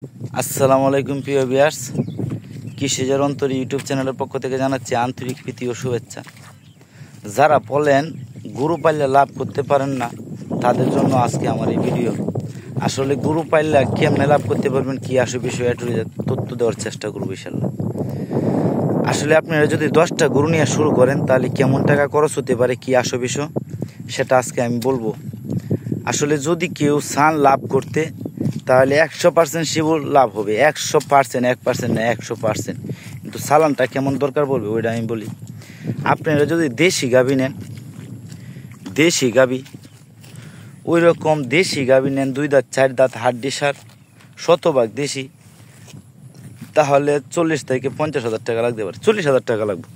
আসসালামু আলাইকুম প্রিয় ভিউয়ার্স, কৃষিজের অন্তর ইউটিউব চ্যানেলের পক্ষ থেকে জানাচ্ছি আন্তরিক প্রীতি ও শুভেচ্ছা। যারা বলেন গরু পাললে লাভ করতে পারেন না, তাদের জন্য আজকে আমার এই ভিডিও। আসলে গরু পাললে কেমনে লাভ করতে পারবেন, কি আসে বিষয় তথ্য দেওয়ার চেষ্টা করবো ইনশাল্লাহ। আসলে আপনারা যদি 10টা গরু নিয়ে শুরু করেন তাহলে কেমন টাকা খরচ হতে পারে, কি আসে বিষয় সেটা আজকে আমি বলবো। আসলে যদি কেউ চান লাভ করতে তাহলে 100% শিবুর লাভ হবে, 100%, 1% না 100%। কিন্তু চালানটা কেমন দরকার পড়বে ওইটা আমি বলি। আপনারা যদি দেশি গাভী নেন, দেশি গাভী ওই রকম দেশি গাভী নেন 2 দাঁত 4 দাঁত হাড্ডি সার, শতভাগ দেশি, তাহলে 40 থেকে 50,000 টাকা লাগতে পারে। 40,000 টাকা লাগবে।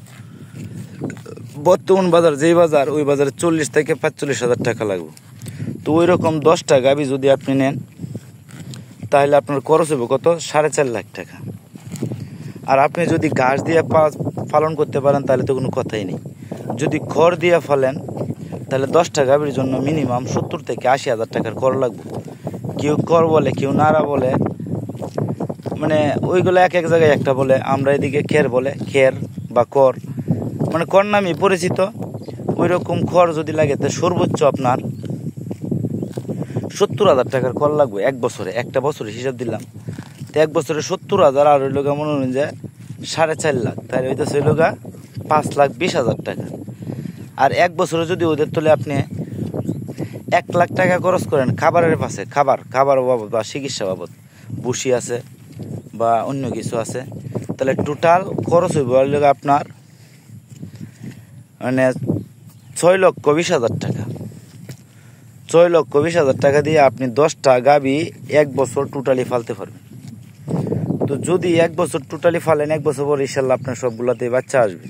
বর্তমান বাজার যেই বাজার, ওই বাজারে 40 থেকে 45,000 টাকা লাগবে। তো ওই রকম 10টা গাভী যদি আপনি নেন তাহলে আপনার খরচ হবে কত? 4.5 লাখ টাকা। আর আপনি যদি ঘাস দিয়ে পালন করতে পারেন তাহলে তো কোনো কথাই নেই। যদি খড় দিয়ে ফেলেন তাহলে 10টা গাভীর জন্য মিনিমাম 70 থেকে 80,000 টাকার খড় লাগবে। কেউ খড় বলে, কেউ নাড়া বলে, মানে ওইগুলো এক এক জায়গায় একটা বলে। আমরা এদিকে খের বলে, খের বা কর, মানে কর নামে পরিচিত। ওই রকম খড় যদি লাগে তো সর্বোচ্চ আপনার 70,000 টাকার কর লাগবে এক বছরে। একটা বছরে হিসাব দিলাম, তো এক বছরে 70,000 আর ওই লোক মনে হলেন যে 4.5 লাখ, তাহলে হইতেছে ওই লোকা 5,20,000 টাকা। আর এক বছরে যদি ওদের তোলে আপনি 1 লাখ টাকা খরচ করেন খাবারের পাশে, খাবার বাবদ বা চিকিৎসা বাবদ, বসি আছে বা অন্য কিছু আছে, তাহলে টোটাল খরচ হইব ওই লোক আপনার মানে 6,20,000 টাকা। 6,20,000 টাকা দিয়ে আপনি 10টা গাভী এক বছর টোটালি ফালতে পারবেন। তো যদি এক বছর টোটালি ফালেন, এক বছর পর ইনশাল্লাহ আপনার সবগুলাতে বাচ্চা আসবে।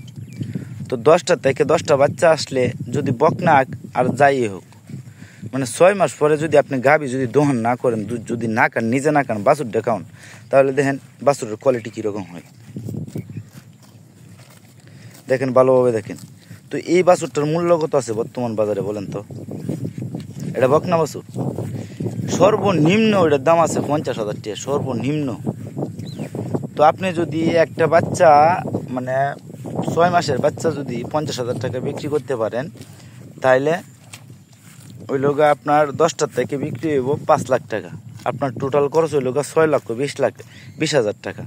তো 10টা থেকে 10টা বাচ্চা আসলে যদি বকনা আর যাই হোক, মানে 6 মাস পরে যদি আপনি গাভী যদি দহন না করেন, দুধ যদি না খান, নিজে না খান, বাছুর দেখান, তাহলে দেখেন বাছুরের কোয়ালিটি কীরকম হয়। দেখেন ভালোভাবে দেখেন। তো এই বাছুরটার মূল্য কত আছে বর্তমান বাজারে বলেন তো? এটা বকনা বাছুর, সর্বনিম্ন ওইটার দাম আছে 50,000 টাকা, সর্বনিম্ন। তো আপনি যদি একটা বাচ্চা মানে 6 মাসের বাচ্চা যদি 50,000 টাকা বিক্রি করতে পারেন, তাইলে ওই লোক আপনার 10টার থেকে বিক্রি হইব 5 লাখ টাকা। আপনার টোটাল খরচ ওই লোক 6,20,000 টাকা।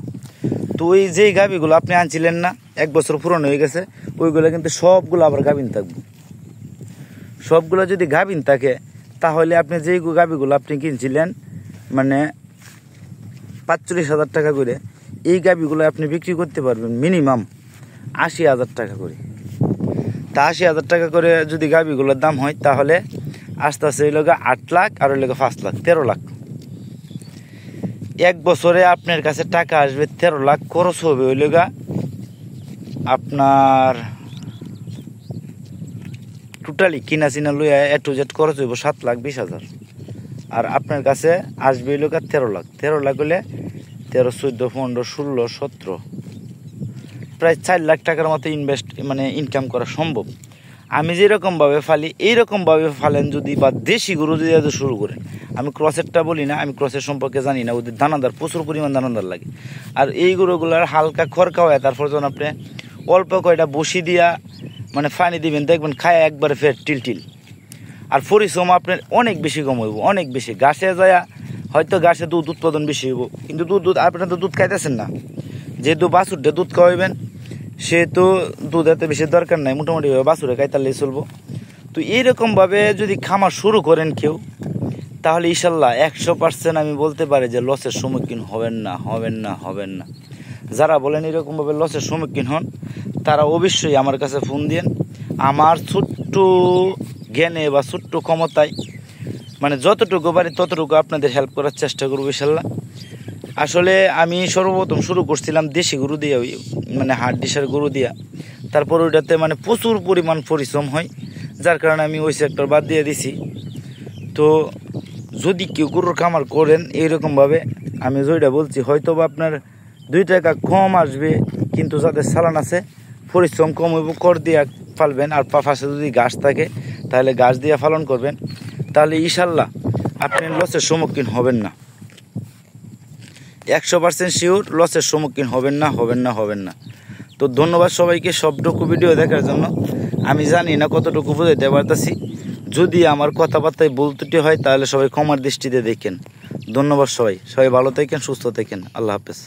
তো ওই যেই গাভীগুলো আপনি আনছিলেন না, এক বছর পুরনো হয়ে গেছে, ওইগুলো কিন্তু সবগুলো আবার গাভিন থাকবে। সবগুলো যদি গাভিন থাকে তাহলে আপনি যেই গাভীগুলো আপনি কিনছিলেন মানে 45,000 টাকা করে, এই গাভীগুলো আপনি বিক্রি করতে পারবেন মিনিমাম 80,000 টাকা করে। তা 80,000 টাকা করে যদি গাভীগুলোর দাম হয়, তাহলে আস্তে আস্তে ওই লোক 8 লাখ আর ওই লোক 5 লাখ, 13 লাখ। এক বছরে আপনার কাছে টাকা আসবে 13 লাখ। খরচ হবে ওই লোক আপনার টোটালি কিনা চিনা লইয়া A to Z খরচ হইব 7,20,000। আর আপনার কাছে আসবে ওই লোক 13 লাখ। 13 লাখ হলে 13, 14, 15, 16, 17, প্রায় 4 লাখ টাকার মতো ইনকাম করা সম্ভব। আমি যেরকমভাবে ফালি এইরকমভাবে ফালেন যদি, বা দেশি গরু যদি শুরু করেন। আমি ক্রসেরটা বলি না, আমি ক্রসের সম্পর্কে জানি না। ওদের দানাদার, প্রচুর পরিমাণ দানাদার লাগে। আর এই গরুগুলার হালকা খড় খাওয়ায়, তারপর যখন আপনি অল্প কয়টা বসি দিয়া মানে পানি দিবেন, দেখবেন খায় একবারে ফের টিল। আর পরিশ্রম আপনার অনেক বেশি কম হইব, অনেক বেশি। ঘাসে যায় হয়তো ঘাসে দুধ উৎপাদন বেশি হইব, কিন্তু দুধ আপনার তো দুধ খাইতেছেন না। যেহেতু বাছুরটা দুধ খাওয়াইবেন, সেহেতু দুধ এত বেশি দরকার নাই, মোটামুটি বাছুরে খাইতালেই চলবো। তো এইরকমভাবে যদি খামার শুরু করেন কেউ, তাহলে ইনশাল্লাহ 100% আমি বলতে পারি যে লসের সম্মুখীন হবেন না। যারা বলেন এরকমভাবে লসের সম্মুখীন হন, তারা অবশ্যই আমার কাছে ফোন দিন। আমার ছোট্ট জ্ঞানে বা ছোট্ট ক্ষমতায় মানে যতটুকু পারি ততটুকু আপনাদের হেল্প করার চেষ্টা করবো ইনশাল্লাহ। আসলে আমি সর্বপ্রথম শুরু করছিলাম দেশি গরু দিয়ে, মানে হাড্ডিসার গরু দিয়া। তারপর ওইটাতে মানে প্রচুর পরিমাণ পরিশ্রম হয়, যার কারণে আমি ওই সেক্টর বাদ দিয়ে দিছি। তো যদি কেউ গরুর খামার করেন এইরকমভাবে, আমি যেটা বলছি, হয়তো বা আপনার 2 টাকা কম আসবে, কিন্তু যাদের চালান আছে পরিশ্রম কম হইব। কর দিয়ে ফালবেন, আর পাশে যদি ঘাস থাকে তাহলে ঘাস দিয়ে পালন করবেন, তাহলে ইনশাল্লাহ আপনি লসের সম্মুখীন হবেন না। 100% শিওর লসের সম্মুখীন হবেন না। তো ধন্যবাদ সবাইকে সবটুকু ভিডিও দেখার জন্য। আমি জানি না কতটুকু বুঝাইতে পারতেছি, যদি আমার কথাবার্তায় ভুল ত্রুটি হয় তাহলে সবাই ক্ষমার দৃষ্টিতে দেখেন। ধন্যবাদ সবাই ভালো থাকেন, সুস্থ থাকেন, আল্লাহ হাফেজ।